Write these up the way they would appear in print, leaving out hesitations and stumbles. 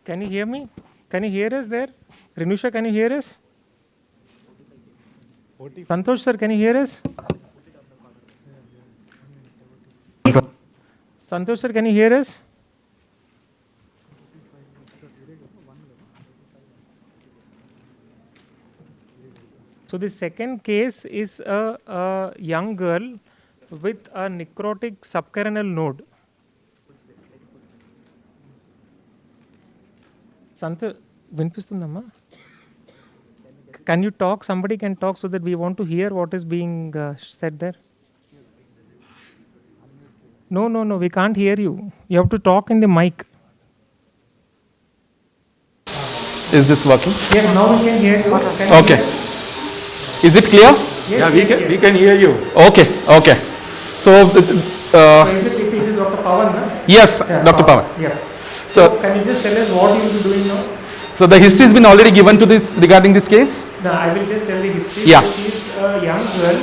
Can you hear me? Can you hear us there? Renusha, can you hear us? Santosh sir, can you hear us? Santosh sir, can you hear us? So the second case is a young girl with a necrotic subcarinal node. Santha, Vinpistundamma? Can you talk? Somebody can talk so that we want to hear what is being said there. No, we can't hear you. You have to talk in the mic. Is this working? Yes, now we can hear you. Okay. Is it clear? Yes, we can hear you. Okay. So, so is it Dr. Pawan? Na? Yes, Yeah, Dr. Pawan. Yeah. So, Can you just tell us what you will be doing now? so the history has been already given to this regarding this case. No, I will just tell the history. Yeah. She is a young girl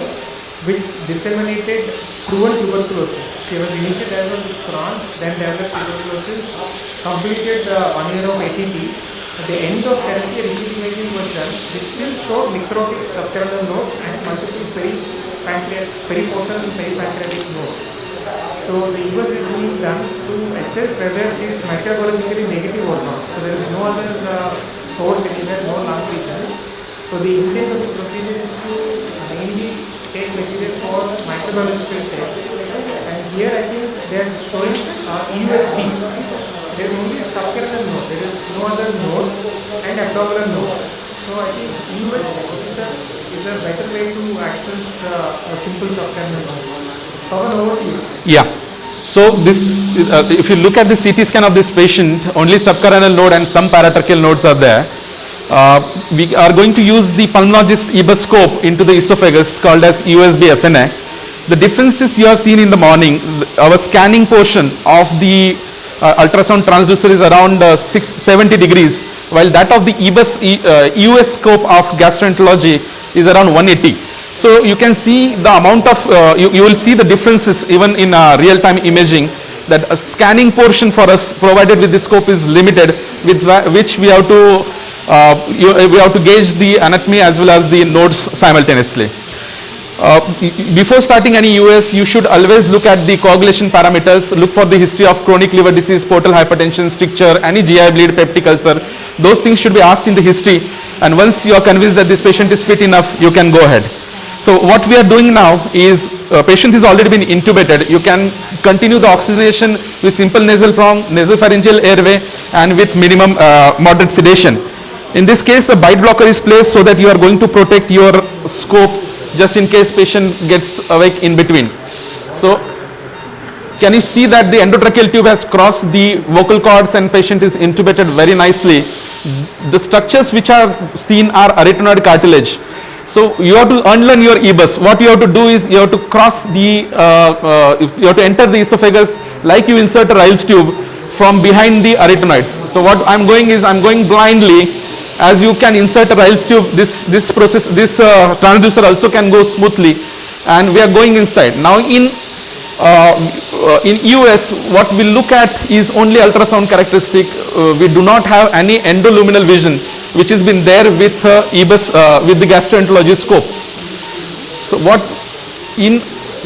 with disseminated proven tuberculosis. She was initially diagnosed with Crohn's, then developed tuberculosis, completed 1 year of ATP. At the end of therapy, repeat imaging was done. It still showed necrotic subcarinal nodes and multiple periportal and peripancreatic nodes. So the EBUS is being done to assess whether she is microbiologically negative or not. So there is no other source anywhere, no lung lesions. So the intent of the procedure is to mainly take material for microbiological tests. And here I think they are showing EUS-B. There is only a subcarinal node. There is no other node and abdominal node. So I think EUS is a better way to access a simple subcarinal node. Pawan, over to you. Yeah. So this, if you look at the CT scan of this patient, only subcarinal node and some paratracheal nodes are there. We are going to use the pulmonologist EBUS scope into the esophagus called as EUS-FNA. The differences you have seen in the morning, our scanning portion of the ultrasound transducer is around 70 degrees, while that of the EUS scope of gastroenterology is around 180. So you can see the amount of, you will see the differences even in real-time imaging, that a scanning portion for us provided with the scope is limited, with which we have to gauge the anatomy as well as the nodes simultaneously. Before starting any EUS, you should always look at the coagulation parameters, look for the history of chronic liver disease, portal hypertension, stricture, any GI bleed, peptic ulcer. Those things should be asked in the history, and once you are convinced that this patient is fit enough, you can go ahead. So what we are doing now is, patient has already been intubated. You can continue the oxygenation with simple nasal prong, nasopharyngeal airway, and with minimum moderate sedation. In this case, a bite blocker is placed so that you are going to protect your scope just in case patient gets awake in between. So can you see that the endotracheal tube has crossed the vocal cords and patient is intubated very nicely. The structures which are seen are arytenoid cartilage. So you have to unlearn your EBUS. What you have to do is you have to cross the, you have to enter the esophagus like you insert a Ryle's tube from behind the arytenoids. So what I'm going is, I'm going blindly. As you can insert a Ryle's tube, this transducer also can go smoothly, and we are going inside. Now in EUS, what we look at is only ultrasound characteristic. We do not have any endoluminal vision, which has been there with EBUS, with the gastroenterology scope. So what in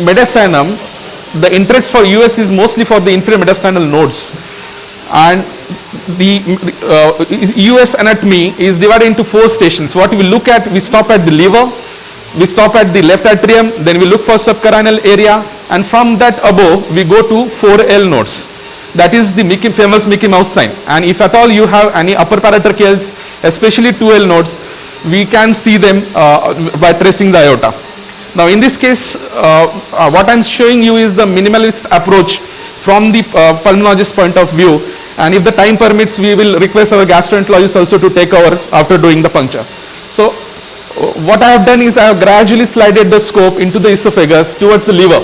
mediastinum, the interest for EUS is mostly for the inferior mediastinal nodes, and the EUS anatomy is divided into 4 stations. What we look at, we stop at the liver, we stop at the left atrium, then we look for subcarinal area, and from that above we go to 4L nodes. That is the famous Mickey Mouse sign. And if at all you have any upper paratracheals, especially 2L nodes, we can see them by tracing the aorta. Now in this case, what I'm showing you is the minimalist approach from the pulmonologist point of view, and if the time permits, we will request our gastroenterologist also to take over after doing the puncture. So what I have done is I have gradually slided the scope into the esophagus towards the liver.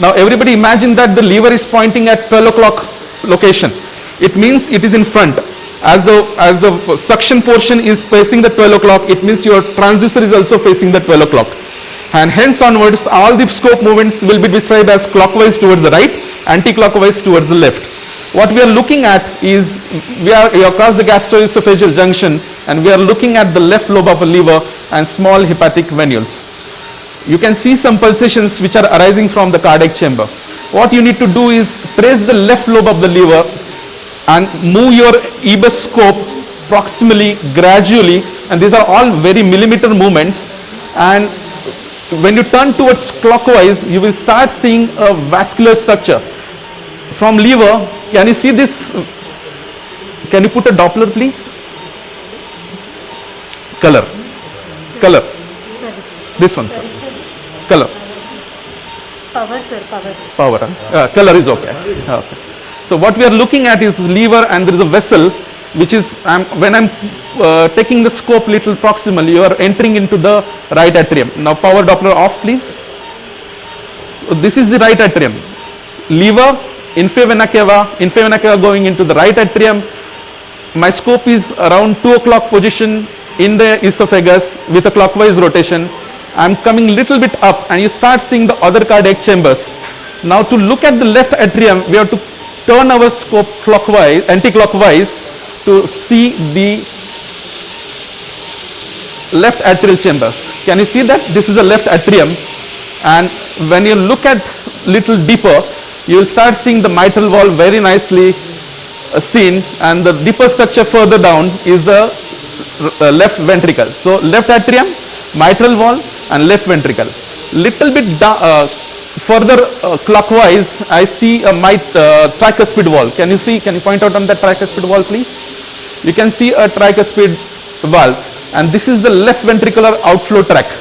Now everybody imagine that the liver is pointing at 12 o'clock location. It means it is in front. As the suction portion is facing the 12 o'clock, it means your transducer is also facing the 12 o'clock. And hence onwards, all the scope movements will be described as clockwise towards the right, anti-clockwise towards the left. What we are looking at is, we are across the gastroesophageal junction, and we are looking at the left lobe of a liver and small hepatic venules. You can see some pulsations which are arising from the cardiac chamber. What you need to do is trace the left lobe of the liver and move your EBUS scope proximally, gradually, and these are all very millimeter movements. And when you turn towards clockwise, you will start seeing a vascular structure. From liver, can you see this? Can you put a Doppler, please? Color. Color. This one, sir. Color. Power, sir, power. Power. Color is okay. Okay. So what we are looking at is liver, and there is a vessel which is, when I'm taking the scope little proximally, you are entering into the right atrium. Now power Doppler off, please. So this is the right atrium. Liver, infravena cava going into the right atrium. My scope is around 2 o'clock position in the esophagus with a clockwise rotation. I'm coming little bit up, and you start seeing the other cardiac chambers. Now to look at the left atrium, we have to turn our scope clockwise, anti-clockwise, to see the left atrial chambers. Can you see that? This is the left atrium, and when you look at little deeper, you will start seeing the mitral valve very nicely seen, and the deeper structure further down is the left ventricle. So left atrium, mitral valve, and left ventricle. Little bit further clockwise, I see a tricuspid valve. Can you see? Can you point out on that tricuspid valve, please? You can see a tricuspid valve, and this is the left ventricular outflow tract.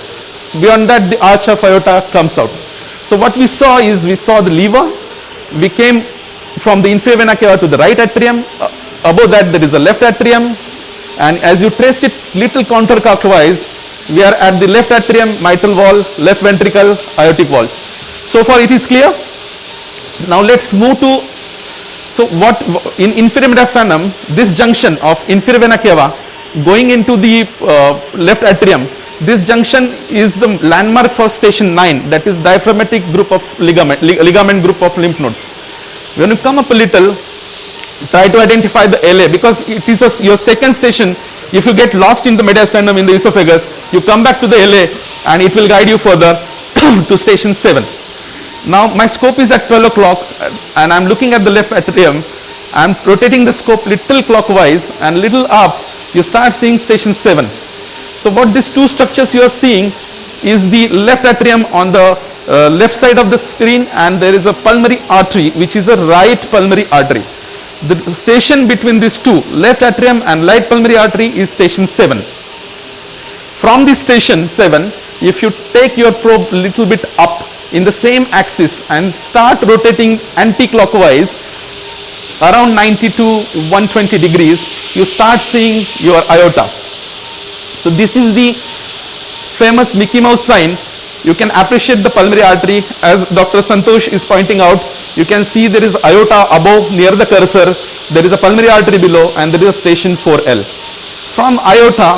Beyond that, the arch of aorta comes out. So what we saw is, we saw the liver. We came from the infravena cava to the right atrium. Above that, there is a left atrium, and as you trace it little counterclockwise, we are at the left atrium, mitral valve, left ventricle, aortic valve. So far it is clear. Now let's move to, so what in inferior mediastinum, this junction of infravena cava going into the left atrium, this junction is the landmark for station 9, that is diaphragmatic group of ligament group of lymph nodes. When you come up a little, try to identify the LA, because it is your second station. If you get lost in the mediastinum in the esophagus, you come back to the LA and it will guide you further to station 7. Now my scope is at 12 o'clock and I'm looking at the left atrium. I'm rotating the scope little clockwise and little up, you start seeing station 7. So what these two structures you are seeing is the left atrium on the left side of the screen, and there is a pulmonary artery which is a right pulmonary artery. The station between these two, left atrium and right pulmonary artery, is station 7. From this station 7, if you take your probe little bit up in the same axis and start rotating anti-clockwise around 90 to 120 degrees, you start seeing your aorta. So this is the famous Mickey Mouse sign. You can appreciate the pulmonary artery, as Dr. Santosh is pointing out. You can see there is aorta above near the cursor, there is a pulmonary artery below, and there is a station 4L. From aorta,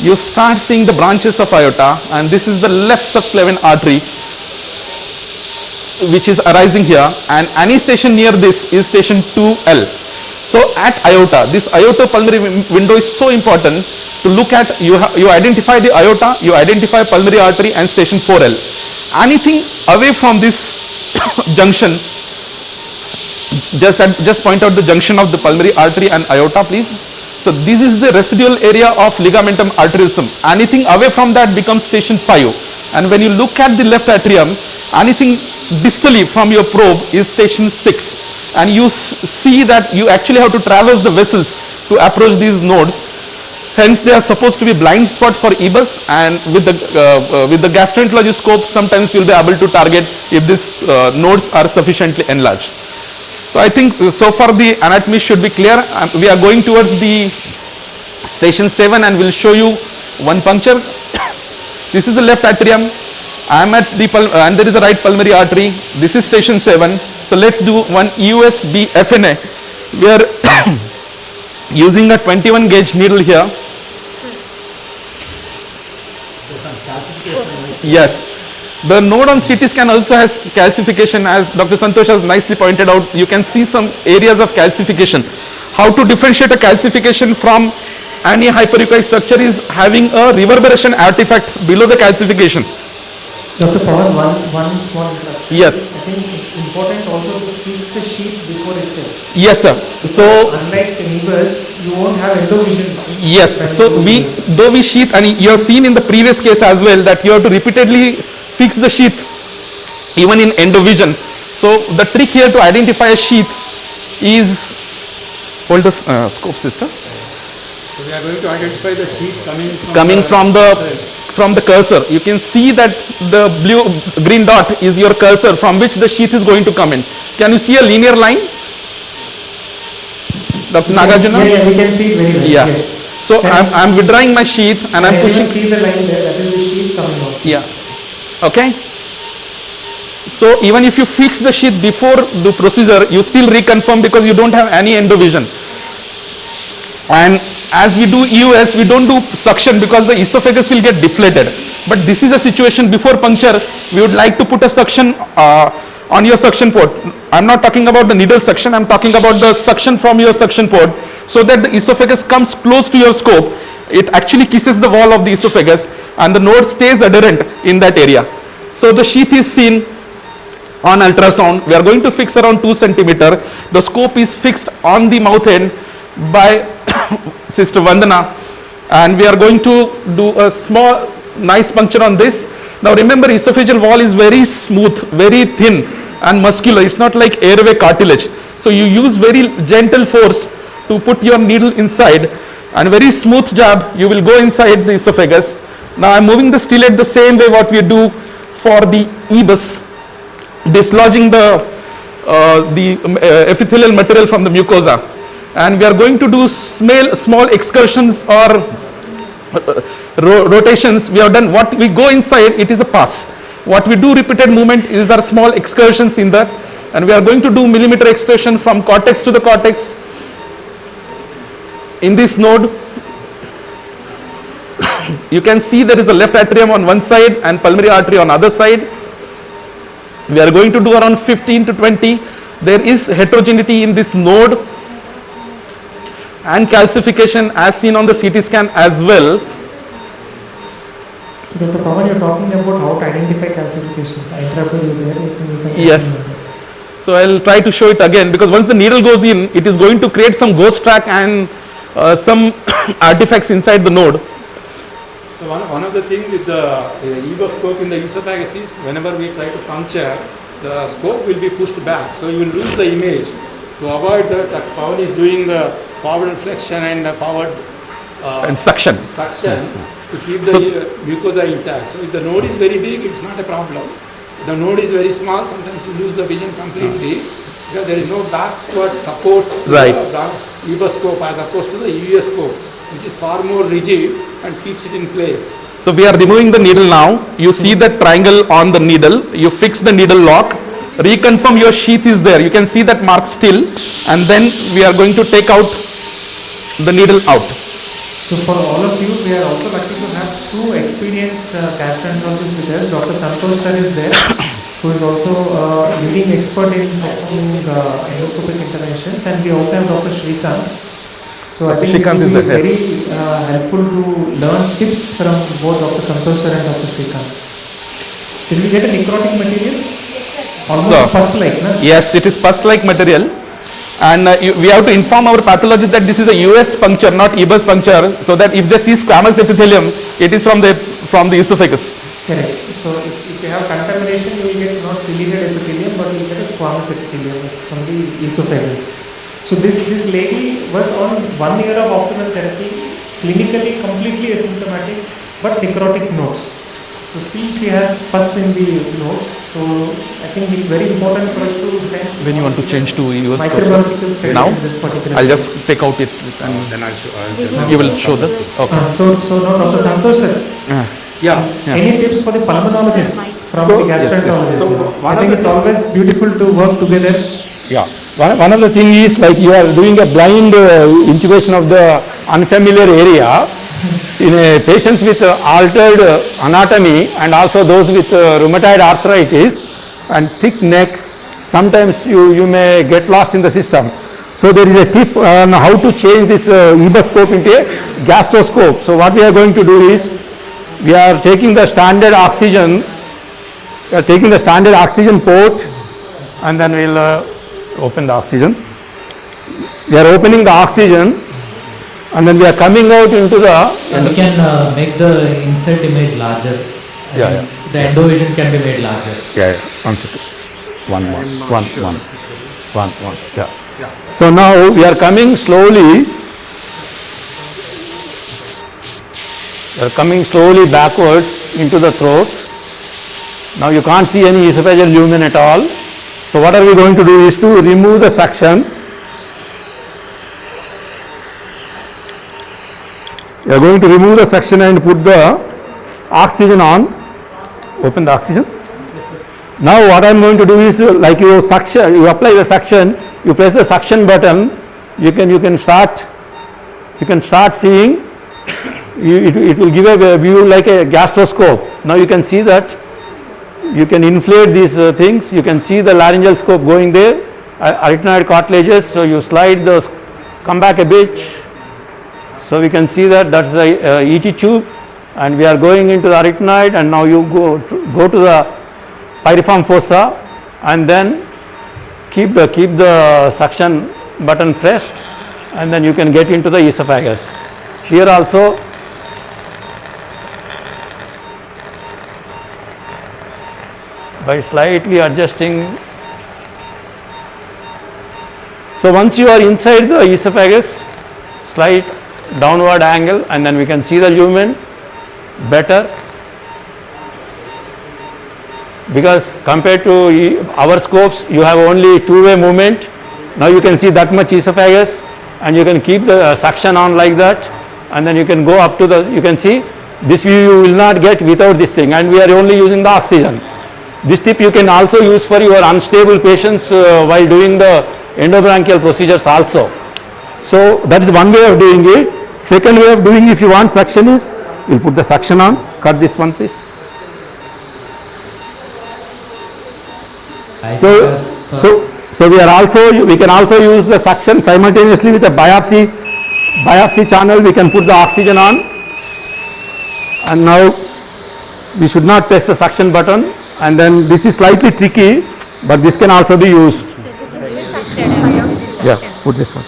you start seeing the branches of aorta, and this is the left subclavian artery which is arising here, and any station near this is station 2L. So at aorta, this aorta pulmonary window is so important to look at. You identify the aorta, you identify pulmonary artery and station 4L. Anything away from this junction, just point out the junction of the pulmonary artery and aorta, please. So this is the residual area of ligamentum arteriosum. Anything away from that becomes station 5. And when you look at the left atrium, anything distally from your probe is station 6. And you see that you actually have to traverse the vessels to approach these nodes. Hence they are supposed to be blind spot for EBUS, and with the gastroenterology scope sometimes you'll be able to target if these nodes are sufficiently enlarged. So I think so far the anatomy should be clear. We are going towards the station 7 and we'll show you one puncture. This is the left atrium. I am at the and there is a right pulmonary artery. This is station 7. So let's do one EUS-FNA. We are using a 21 gauge needle here. Yes. The node on CT scan also has calcification, as Dr. Santosh has nicely pointed out. You can see some areas of calcification. How to differentiate a calcification from any hyperechoic structure is having a reverberation artifact below the calcification. Dr. Pawan, one small interruption. Yes. I think it's important also to fix the sheet before itself. Yes, sir. So, Unlike the EBUS, you won't have endovision. yes. So, though we sheath, and you have seen in the previous case as well that you have to repeatedly fix the sheath even in endovision. So, the trick here to identify a sheath is, hold the scope sister. So we are going to identify the sheet Coming from the cursor. You can see that the green dot is your cursor from which the sheath is going to come in. Can you see a linear line? Dr. Nagarjuna? Yeah, we can see it very well. Yeah. Yes. So I'm withdrawing my sheath and I'm You pushing. can see the line there. That is the sheet coming out. Yeah. Okay. So even if you fix the sheath before the procedure, you still reconfirm because you don't have any endovision. And as we do EUS, we don't do suction because the esophagus will get deflated. But this is a situation before puncture, we would like to put a suction on your suction port. I'm not talking about the needle suction, I'm talking about the suction from your suction port so that the esophagus comes close to your scope. It actually kisses the wall of the esophagus and the node stays adherent in that area. So the sheath is seen on ultrasound. We are going to fix around 2 centimeter. The scope is fixed on the mouth end by Sister Vandana, and we are going to do a small nice puncture on this. Now remember, esophageal wall is very smooth, very thin and muscular. It's not like airway cartilage. So you use very gentle force to put your needle inside, and very smooth jab, you will go inside the esophagus. Now I'm moving the stylet the same way what we do for the EBUS, dislodging the epithelial material from the mucosa. And we are going to do small excursions or rotations. We have done what we go inside, it is a pass. What we do repeated movement is our small excursions in that, and we are going to do millimeter extension from cortex to the cortex in this node. You can see there is a left atrium on one side and pulmonary artery on other side. We are going to do around 15 to 20. There is heterogeneity in this node and calcification as seen on the CT scan as well. So Dr. Pawan, you're talking about how to identify calcifications. I interrupted you there. I think you can Yes. So I'll try to show it again, because once the needle goes in, it is going to create some ghost track and some artifacts inside the node. So one of the things with the EBUS scope in the esophagus is whenever we try to puncture, the scope will be pushed back. So you will lose the image. To avoid that, Pawan is doing the forward flexion and forward And suction. to keep the mucosa intact. So if the node is very big, it's not a problem. If the node is very small, sometimes you lose the vision completely because there is no backward support Right. of the EBUS scope as opposed to the EUS scope, which is far more rigid and keeps it in place. So we are removing the needle now. You see that triangle on the needle. You fix the needle lock. Reconfirm your sheath is there. You can see that mark still. And then we are going to take out the needle out. So for all of you, we are also lucky to have two experienced gastroenterologists with us. Dr. Santosh sir is there, who is also leading expert in performing endoscopic interventions, and we also have Dr. Shrikant. So I think it Shrikant will is be there, very helpful to learn tips from both Dr. Santosh sir and Dr. Shrikant. Did we get a necrotic material? Almost pus-like, no? Yes, it is pus-like material. And we have to inform our pathologist that this is a US puncture, not EBUS puncture, so that if they see squamous epithelium, it is from the esophagus. Correct. So if you have contamination, you will get not ciliated epithelium, but you will get a squamous epithelium from the esophagus. So this lady was on 1 year of optimal therapy, clinically completely asymptomatic, but necrotic nodes. So see, she has pus in the nodes. So I think it's very important for us to send. When you want to change to EUS microbiological studies now, in this particular. I'll just take out it and Then I'll show. you will show that. Okay. So now Dr. Santosh sir, Yeah. any tips for the pulmonologist from the gastroenterologist? I think it's always beautiful to work together. Yeah. One of the thing is like you are doing a blind intubation of the unfamiliar area. in a patients with altered anatomy and also those with rheumatoid arthritis and thick necks, sometimes you may get lost in the system. So there is a tip on how to change this EBUS scope into a gastroscope. So what we are going to do is, we are taking the standard oxygen, port, and then we'll open the oxygen. We are opening the oxygen, and then we are coming out into the... And we can make the insert image larger. Yeah. The endovision can be made larger. Yeah. 1 second. One. Yeah. So now we are coming slowly. We are coming slowly backwards into the throat. Now you can't see any esophageal lumen at all. So what are we going to do is to remove the suction. We are going to remove the suction and put the oxygen on. Open the oxygen. Now what I am going to do is, like you suction, you apply the suction, you press the suction button, you can start seeing, it will give a view like a gastroscope. Now you can see that, you can inflate these things, you can see the laryngeal scope going there, arytenoid cartilages, so you slide those, come back a bit, so we can see that that's the ET tube, and we are going into the arytenoid, and now you go to the pyriform fossa, and then keep the suction button pressed, and then you can get into the esophagus. Here also by slightly adjusting. So once you are inside the esophagus, slight downward angle, and then we can see the lumen better, because compared to our scopes you have only two-way movement. Now you can see that much esophagus, and you can keep the suction on like that, and then you can go up to the, you can see this view you will not get without this thing, and we are only using the oxygen. This tip you can also use for your unstable patients while doing the endobronchial procedures also. So that is one way of doing it. Second way of doing, if you want suction, is we'll put the suction on. Cut this one please. So we can also use the suction simultaneously with a biopsy channel. We can put the oxygen on, and now we should not press the suction button, and then this is slightly tricky, but this can also be used. Yeah, put this one.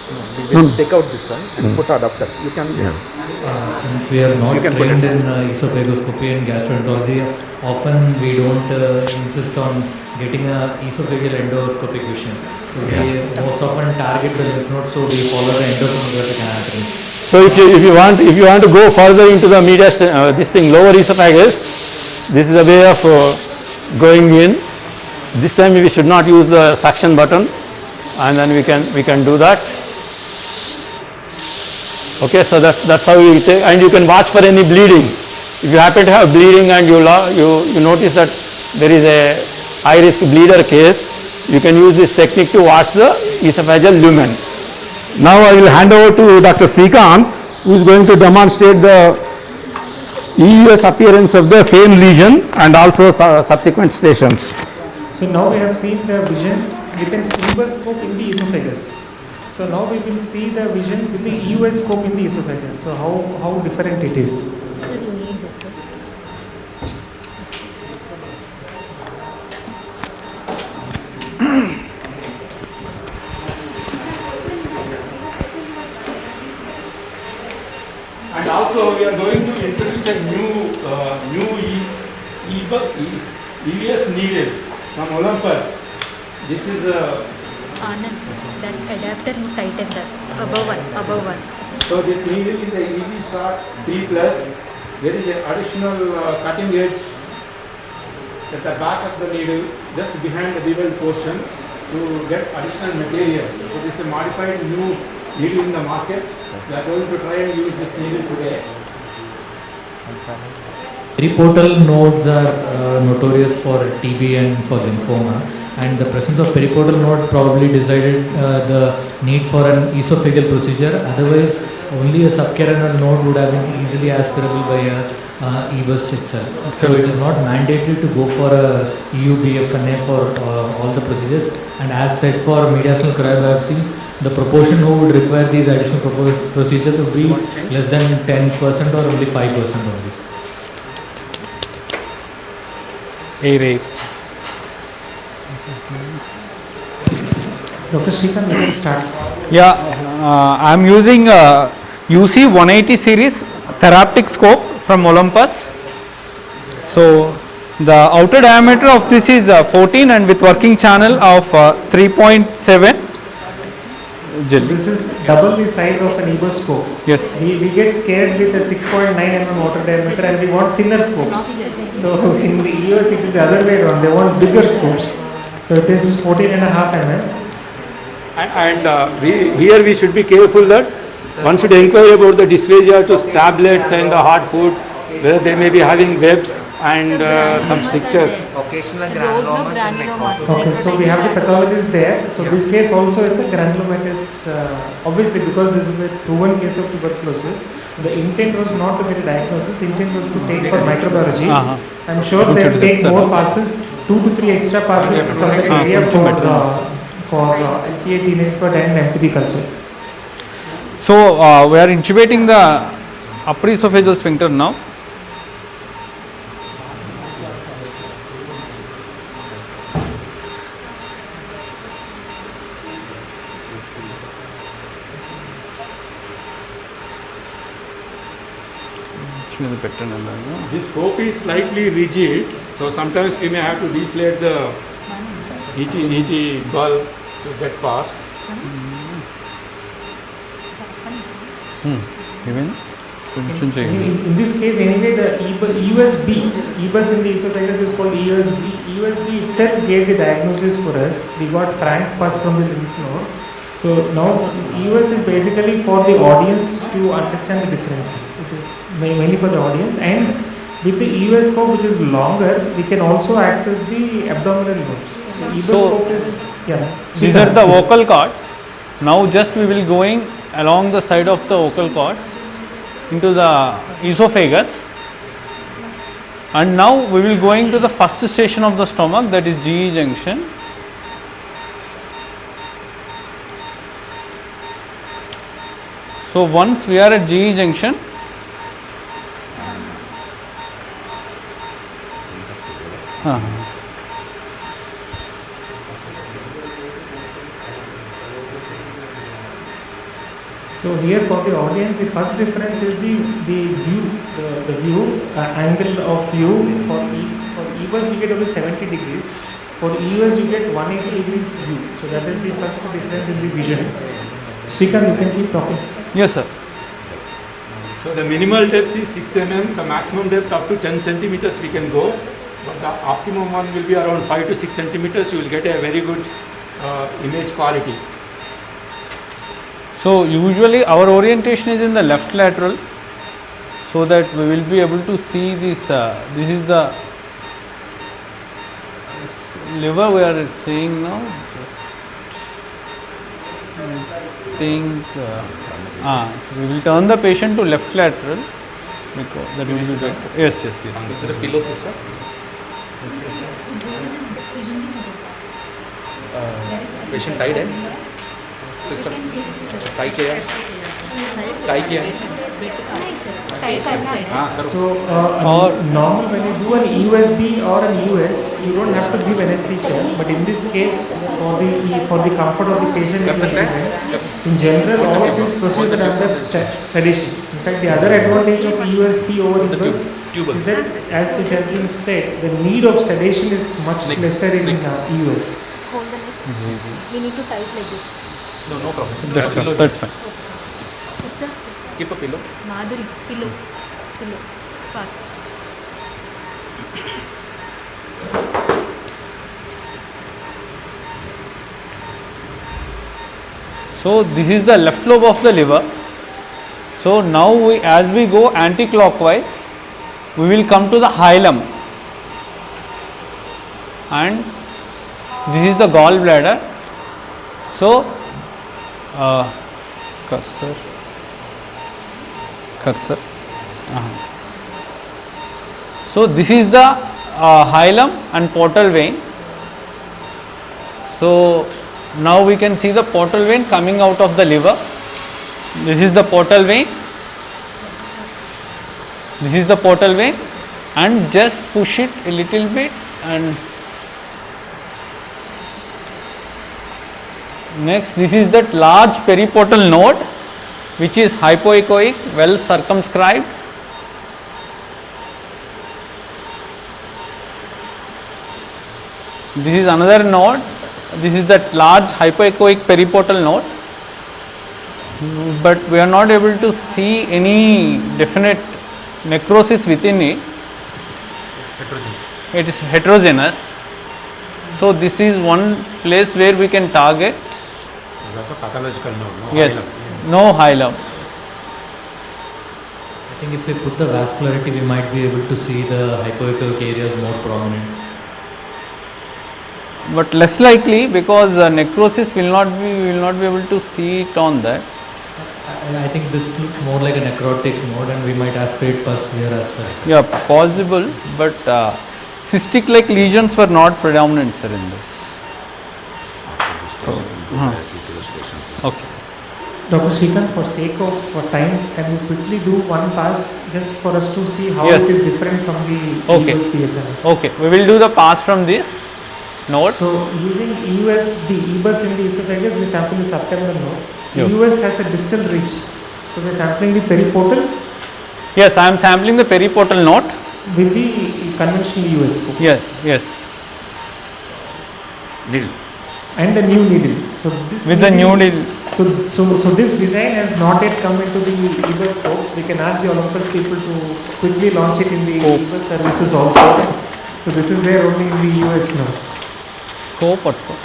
Take out this one and put adapter. You can. Since we are not trained in esophagoscopy and gastroenterology, often we don't insist on getting a esophageal endoscopic vision. So we most often target the lymph nodes, so we follow the endoscopic anatomy. So if you want to go further into the lower esophagus, this is a way of going in. This time we should not use the suction button, and then we can do that. Okay, so that's how we take, and you can watch for any bleeding. If you happen to have bleeding and you notice that there is a high risk bleeder case, you can use this technique to watch the esophageal lumen. Now I will hand over to Dr. Srikanth, who is going to demonstrate the EUS appearance of the same lesion and also subsequent stations. So now we have seen the vision with an EBUS scope in the esophagus. So now we will see the vision with the EUS scope in the esophagus. So how different it is. And also we are going to introduce a new EUS needle from Olympus. This is a Anand, that adapter you tighten that above one. So this needle is a easy start 3+. There is an additional cutting edge at the back of the needle, just behind the bevel portion, to get additional material. So this is a modified new needle in the market. We are going to try and use this needle today. Periportal nodes are notorious for TB and for lymphoma, and the presence of periportal node probably decided the need for an esophageal procedure. Otherwise, only a subcarinal node would have been easily aspirable by a EBUS itself. So it is not mandatory to go for a EU-BFNA for all the procedures. And as said for mediastinal cryobiopsy, the proportion who would require these additional procedures would be less than 10% or only 5% only. Dr. Srikanth, you can start. Yeah, I am using UC 180 series therapeutic scope from Olympus. So the outer diameter of this is 14 and with working channel of 3.7. This is double the size of an EBUS scope. Yes. We get scared with a 6.9 mm outer diameter and we want thinner scopes. So in the EUS it is the other way around, they want bigger scopes. So it is 14.5 mm. Here we should be careful that one should inquire about the dysphagia to tablets and the hard food, where they may be having webs and some strictures. Occasional granulomas. Okay, so we have the pathologist there. So this case also is a granulomatous, obviously because this is a proven case of tuberculosis. The intent was not to get a diagnosis, the intent was to take for microbiology. I'm sure they will take more passes, 2 to 3 extra passes from the area for LPA gene expert and MTB culture. So we are intubating the upper esophageal sphincter now. This scope is slightly rigid, so sometimes we may have to deflate the ET bulb to get past. In this case, anyway, the EUS-B, EBUS in the esophagus is called EUS-B. EUS-B itself gave the diagnosis for us. We got frank pus from the lymph node. So now EUS is basically for the audience to understand the differences. It is mainly for the audience, and with the EUS scope, which is longer, we can also access the abdominal nodes. So EBUS scope is, These are the vocal cords. Now just we will going along the side of the vocal cords into the esophagus, and now we will going to the first station of the stomach, that is GE junction. So once we are at GE junction, so here for the audience, the first difference is the view, angle of view. For EBUS you get only 70 degrees. For EUS you get 180 degrees view. So that is the first difference in the vision. Srikanth, you can keep talking. yes sir. So the minimal depth is 6 mm, the maximum depth up to 10 centimeters we can go, but the optimum one will be around 5 to 6 centimeters. You will get a very good image quality. So usually our orientation is in the left lateral, so that we will be able to see this. This is the liver we are seeing now. Just think we will turn the patient to left lateral because that will be better. Yes. Is it a pillow system? Patient tied in? Sister, tie किया? So normal when you do an EUS-B or an EUS, you don't have to give anesthesia. But in this case, for the comfort of the patient, in general, all of these procedures are under sedation. In fact, the other advantage of EUS-B over EBUS is that, as it has been said, the need of sedation is much lesser in EUS. We need to type like this. No problem. That's fine. Keep a pillow. Madhuri, pillow. Pass. So this is the left lobe of the liver. So now as we go anti-clockwise, we will come to the hilum, and this is the gallbladder. So cursor. cursor. So this is the hilum and portal vein. So now we can see the portal vein coming out of the liver. This is the portal vein. This is the portal vein, and just push it a little bit, and next this is that large periportal node which is hypoechoic, well circumscribed. This is another node. This is that large hypoechoic periportal node, but we are not able to see any definite necrosis within it. It is heterogeneous. So this is one place where we can target. That's a pathological node. Yes, no hilum. I think if we put the vascularity, we might be able to see the hypoechoic areas more prominent. But less likely, because necrosis will not be able to see it on that. I think this looks more like a necrotic node, and we might aspirate pus here as well. Yeah, possible, but cystic like lesions were not predominant, sir, in this. Okay. Dr. Srikanth, for sake of time, can you quickly do one pass just for us to see how Yes. it is different from the Okay. EUS-FNA? Okay, we will do the pass from this node. So using EUS, the EBUS in the esophagus, we sample the subterminal node. Yeah. EUS has a distal ridge. So we are sampling the periportal Yes, I am sampling the periportal node. with the conventional EUS scope Yes, yes, and the new needle. So this with the new needle. So this design has not yet come into the EBUS scopes. We can ask the Olympus people to quickly launch it in the EBUS services also. So this is there only in the EUS now. Scope or so.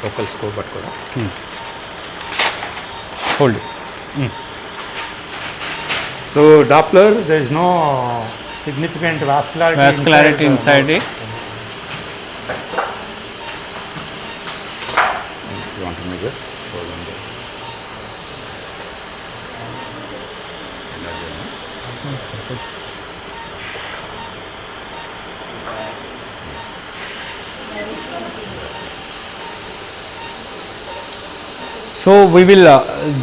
local scope but ಕೂಡ Hold it. So Doppler, there is no significant Vascularity inside it. you want to measure hold on there. So we will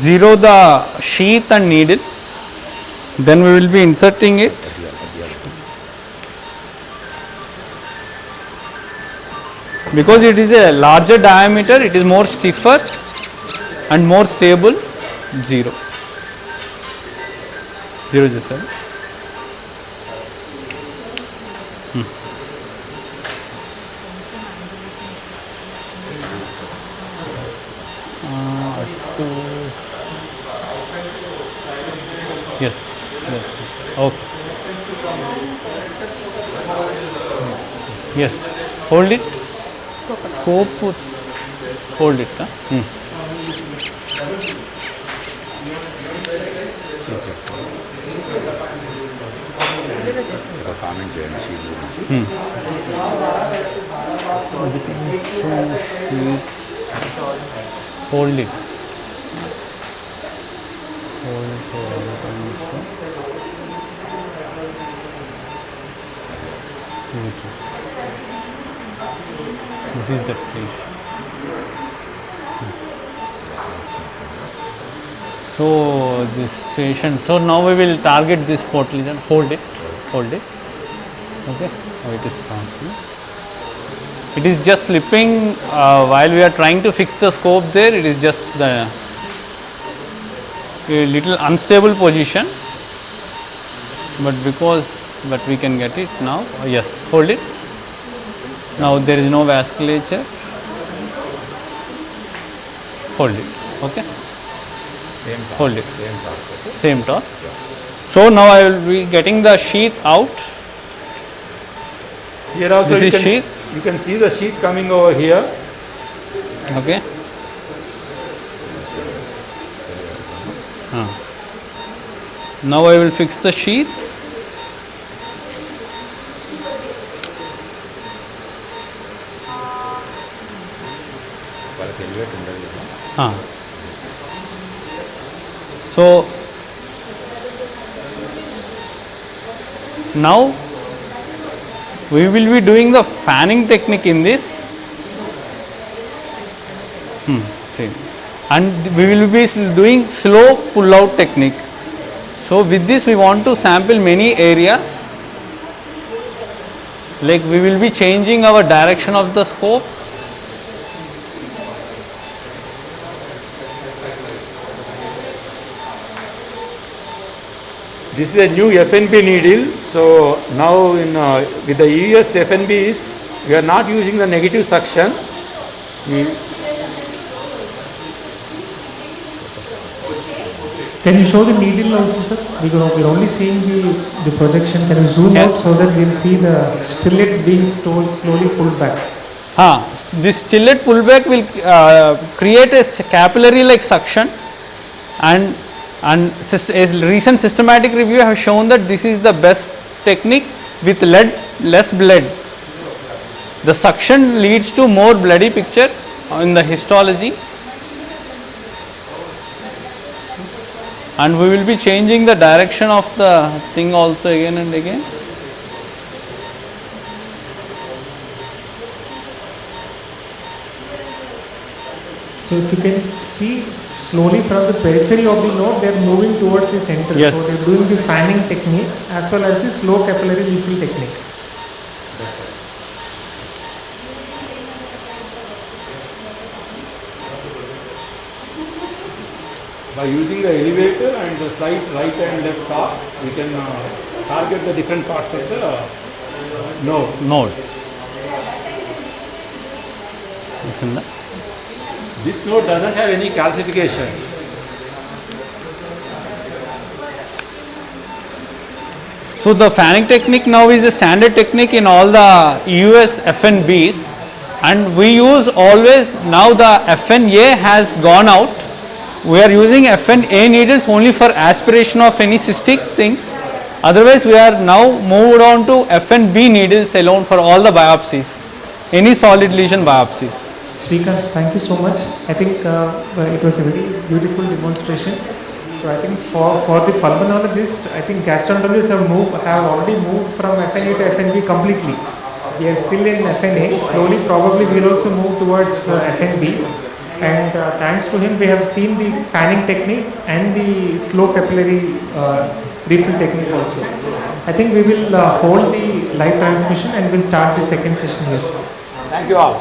zero the sheath and needle, then we will be inserting it. Because it is a larger diameter, it is more stiffer and more stable. Zero. Zero just sir. Yes. Yes. Okay. Yes. Hold it. Scope. Hold it. Comment చేయండి sheet గురించి Hold it. This is the place. So this patient. So now we will target this portal lesion. Hold it. Hold it. Okay. Now it is transferred. It is just slipping while we are trying to fix the scope there. It is just the a little unstable position, but we can get it now. Yes, hold it. Now there is no vasculature. Hold it. Okay. Hold it. Same torque. So now I will be getting the sheath out. Here also This is sheath. you can see the sheath coming over here. Okay. Now I will fix the sheath. వాళ్ళకి elevate ఉండదు కదా So now we will be doing the fanning technique in this. Same. And we will be doing slow pull out technique. So with this we want to sample many areas, like we will be changing our direction of the scope. This is a new FNB needle. So now with the EUS-FNBs, we are not using the negative suction. Can you show the needle also, sir? Because we're only seeing the projection. Can you zoom out so that we'll see the stillet being slowly pulled back? This stillet pullback will create a capillary like suction, and a recent systematic review have shown that this is the best technique with less blood. The suction leads to more bloody picture in the histology, and we will be changing the direction of the thing also again and again. So if you can see slowly from the periphery of the node, they are moving towards the center. Yes. So they are doing the fanning technique as well as the slow capillary refill technique. By using the elevator and the slight right and left top, we can target the different parts of the node. This node doesn't have any calcification. So the fanning technique now is a standard technique in all the EUS-FNBs, and we use always, now the FNA has gone out. We are using FNA needles only for aspiration of any cystic things. Otherwise, we are now moved on to FNB needles alone for all the biopsies, any solid lesion biopsies. Srikanth, thank you so much. I think it was a very beautiful demonstration. So I think for the pulmonologist, I think gastroenterologists have already moved from FNA to FNB completely. We are still in FNA. Slowly, probably we will also move towards FNB. And thanks to him, we have seen the fanning technique and the slow capillary refill technique also. I think we will hold the live transmission and we'll start the second session here. Thank you all.